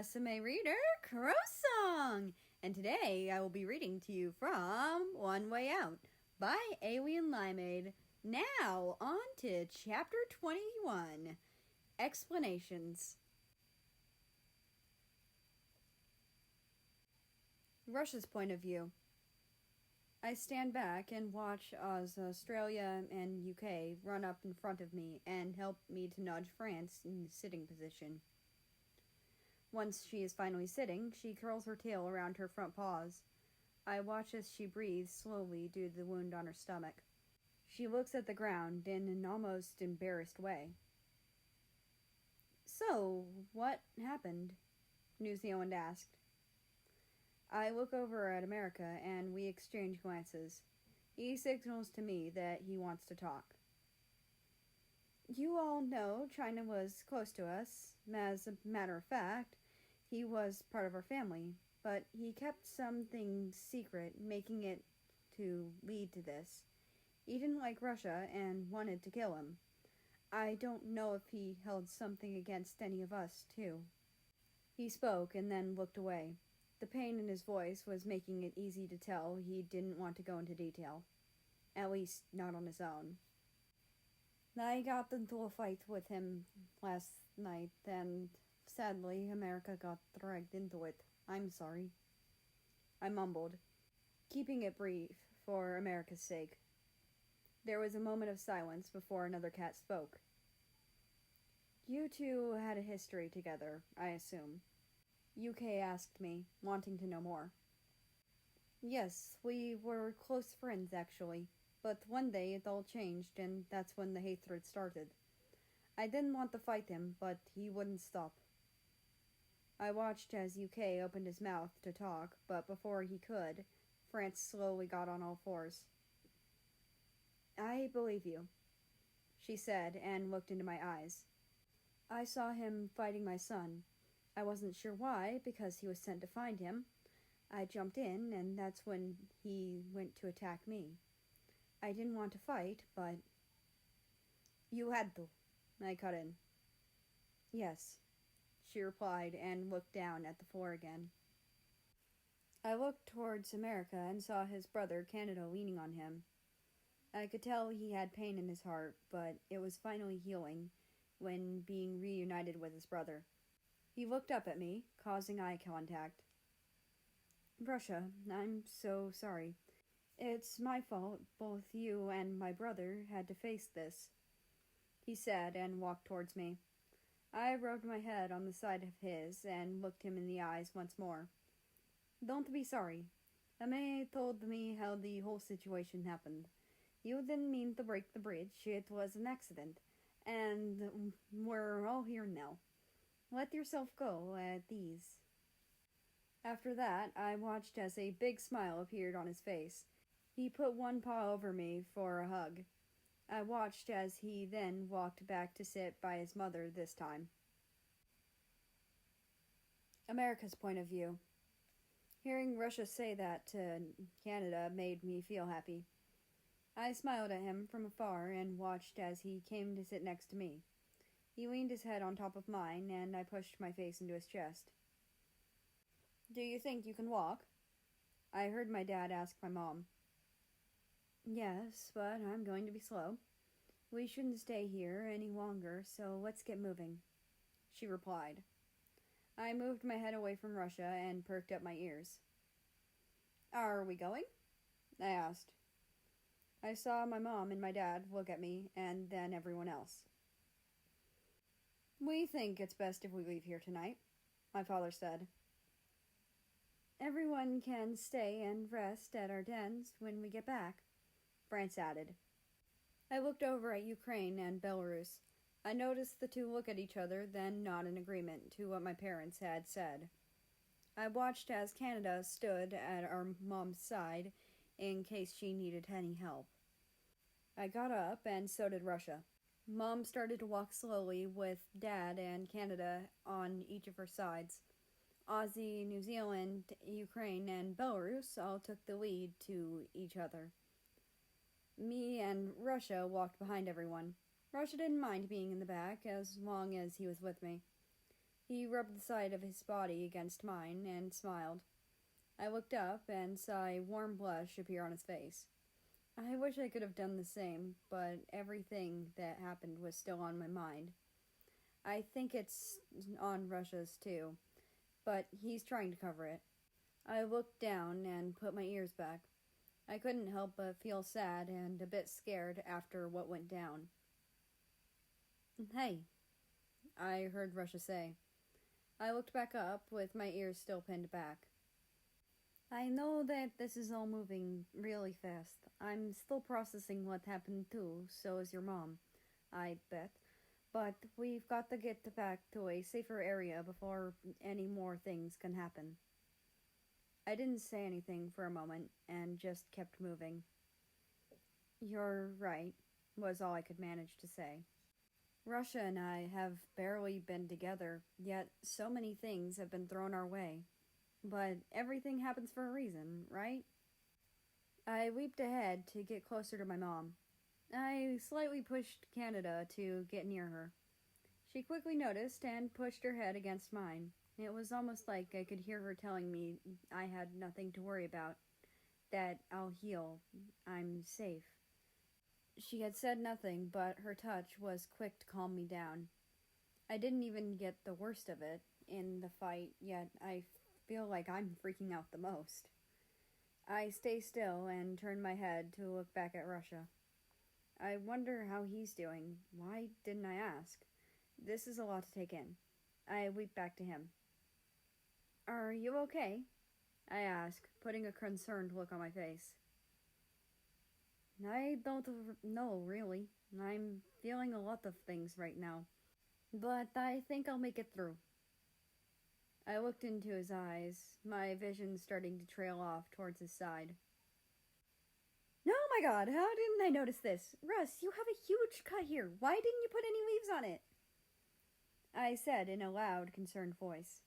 RusAme reader, Crossong! And today I will be reading to you from One Way Out by Alien Limeade. Now, on to Chapter 21, Explanations. Russia's point of view. I stand back and watch as Australia and UK run up in front of me and help me to nudge France in the sitting position. Once she is finally sitting, she curls her tail around her front paws. I watch as she breathes slowly due to the wound on her stomach. She looks at the ground in an almost embarrassed way. "So, what happened?" New Zealand asked. I look over at America and we exchange glances. He signals to me that he wants to talk. "You all know China was close to us. As a matter of fact, he was part of our family, but he kept something secret, making it to lead to this. He didn't like Russia and wanted to kill him. I don't know if he held something against any of us, too." He spoke and then looked away. The pain in his voice was making it easy to tell he didn't want to go into detail. At least, not on his own. "I got into a fight with him last night, and sadly, America got dragged into it. I'm sorry," I mumbled, keeping it brief for America's sake. There was a moment of silence before another cat spoke. "You two had a history together, I assume?" UK asked me, wanting to know more. "Yes, we were close friends, actually. But one day it all changed, and that's when the hatred started. I didn't want to fight him, but he wouldn't stop." I watched as UK opened his mouth to talk, but before he could, France slowly got on all fours. "I believe you," she said, and looked into my eyes. "I saw him fighting my son. I wasn't sure why, because he was sent to find him. I jumped in, and that's when he went to attack me. I didn't want to fight, but—" "You had to," I cut in. "Yes," she replied, and looked down at the floor again. I looked towards America and saw his brother Canada leaning on him. I could tell he had pain in his heart, but it was finally healing when being reunited with his brother. He looked up at me, causing eye contact. "Russia, I'm so sorry. It's my fault both you and my brother had to face this," he said, and walked towards me. I rubbed my head on the side of his and looked him in the eyes once more. "Don't be sorry. Ame told me how the whole situation happened. You didn't mean to break the bridge. It was an accident. And we're all here now. Let yourself go at ease." After that, I watched as a big smile appeared on his face. He put one paw over me for a hug. I watched as he then walked back to sit by his mother this time. America's point of view. Hearing Russia say that to Canada made me feel happy. I smiled at him from afar and watched as he came to sit next to me. He leaned his head on top of mine, and I pushed my face into his chest. "Do you think you can walk?" I heard my dad ask my mom. "Yes, but I'm going to be slow. We shouldn't stay here any longer, so let's get moving," she replied. I moved my head away from Russia and perked up my ears. "Are we going?" I asked. I saw my mom and my dad look at me, and then everyone else. "We think it's best if we leave here tonight," my father said. "Everyone can stay and rest at our dens when we get back," France added. I looked over at Ukraine and Belarus. I noticed the two look at each other, then nod in agreement to what my parents had said. I watched as Canada stood at our mom's side in case she needed any help. I got up, and so did Russia. Mom started to walk slowly with Dad and Canada on each of her sides. Aussie, New Zealand, Ukraine, and Belarus all took the lead to each other. Me and Russia walked behind everyone. Russia didn't mind being in the back as long as he was with me. He rubbed the side of his body against mine and smiled. I looked up and saw a warm blush appear on his face. I wish I could have done the same, but everything that happened was still on my mind. I think it's on Russia's too, but he's trying to cover it. I looked down and put my ears back. I couldn't help but feel sad and a bit scared after what went down. "Hey," I heard Russia say. I looked back up with my ears still pinned back. "I know that this is all moving really fast. I'm still processing what happened too, so is your mom, I bet. But we've got to get back to a safer area before any more things can happen." I didn't say anything for a moment and just kept moving. "You're right," was all I could manage to say. Russia and I have barely been together, yet so many things have been thrown our way. But everything happens for a reason, right? I leaped ahead to get closer to my mom. I slightly pushed Canada to get near her. She quickly noticed and pushed her head against mine. It was almost like I could hear her telling me I had nothing to worry about, that I'll heal, I'm safe. She had said nothing, but her touch was quick to calm me down. I didn't even get the worst of it in the fight, yet I feel like I'm freaking out the most. I stay still and turn my head to look back at Russia. I wonder how he's doing. Why didn't I ask? This is a lot to take in. I leaped back to him. "Are you okay?" I asked, putting a concerned look on my face. "I don't know, really. I'm feeling a lot of things right now, but I think I'll make it through." I looked into his eyes, my vision starting to trail off towards his side. "Oh my god, how didn't I notice this? Russ, you have a huge cut here. Why didn't you put any leaves on it?" I said in a loud, concerned voice.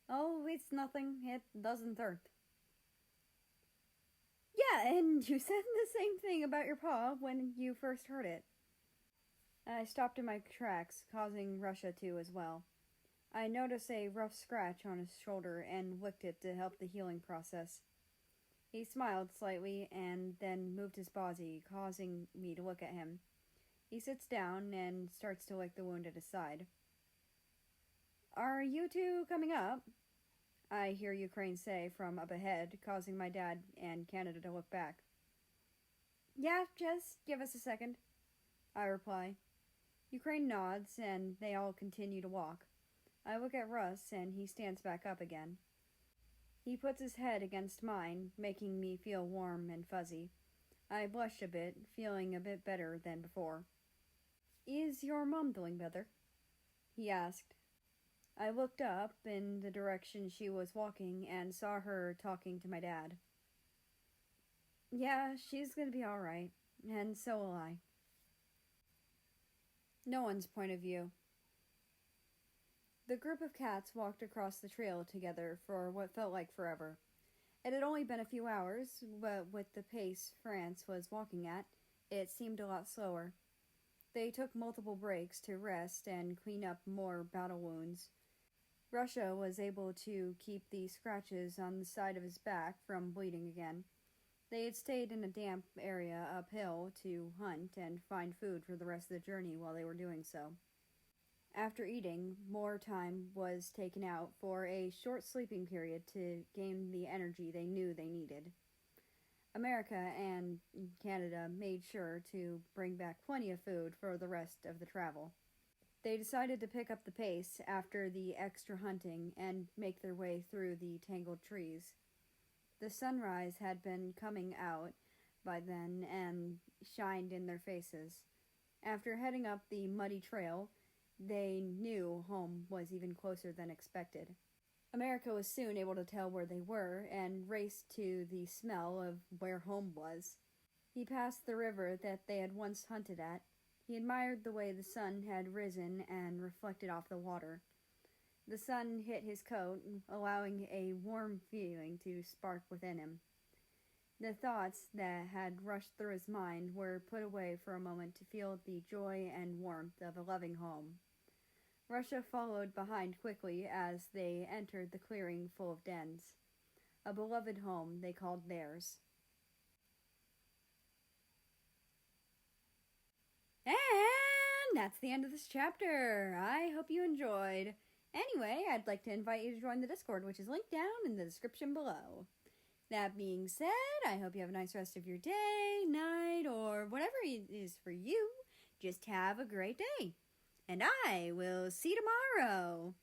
"Oh, it's nothing. It doesn't hurt." "Yeah, and you said the same thing about your paw when you first heard it." I stopped in my tracks, causing Russia to as well. I noticed a rough scratch on his shoulder and licked it to help the healing process. He smiled slightly and then moved his body, causing me to look at him. He sits down and starts to lick the wound at his side. "Are you two coming up?" I hear Ukraine say from up ahead, causing my dad and Canada to look back. "Yeah, just give us a second," I reply. Ukraine nods and they all continue to walk. I look at Russ and he stands back up again. He puts his head against mine, making me feel warm and fuzzy. I blushed a bit, feeling a bit better than before. "Is your mom doing better?" he asked. I looked up in the direction she was walking and saw her talking to my dad. "Yeah, she's gonna be alright, and so will I." No one's point of view. The group of cats walked across the trail together for what felt like forever. It had only been a few hours, but with the pace France was walking at, it seemed a lot slower. They took multiple breaks to rest and clean up more battle wounds. Russia was able to keep the scratches on the side of his back from bleeding again. They had stayed in a damp area uphill to hunt and find food for the rest of the journey while they were doing so. After eating, more time was taken out for a short sleeping period to gain the energy they knew they needed. America and Canada made sure to bring back plenty of food for the rest of the travel. They decided to pick up the pace after the extra hunting and make their way through the tangled trees. The sunrise had been coming out by then and shined in their faces. After heading up the muddy trail, they knew home was even closer than expected. America was soon able to tell where they were and raced to the smell of where home was. He passed the river that they had once hunted at. He admired the way the sun had risen and reflected off the water. The sun hit his coat, allowing a warm feeling to spark within him. The thoughts that had rushed through his mind were put away for a moment to feel the joy and warmth of a loving home. Russia followed behind quickly as they entered the clearing full of dens. A beloved home they called theirs. And that's the end of this chapter. I hope you enjoyed. Anyway, I'd like to invite you to join the Discord, which is linked down in the description below. That being said, I hope you have a nice rest of your day, night, or whatever it is for you. Just have a great day. And I will see you tomorrow.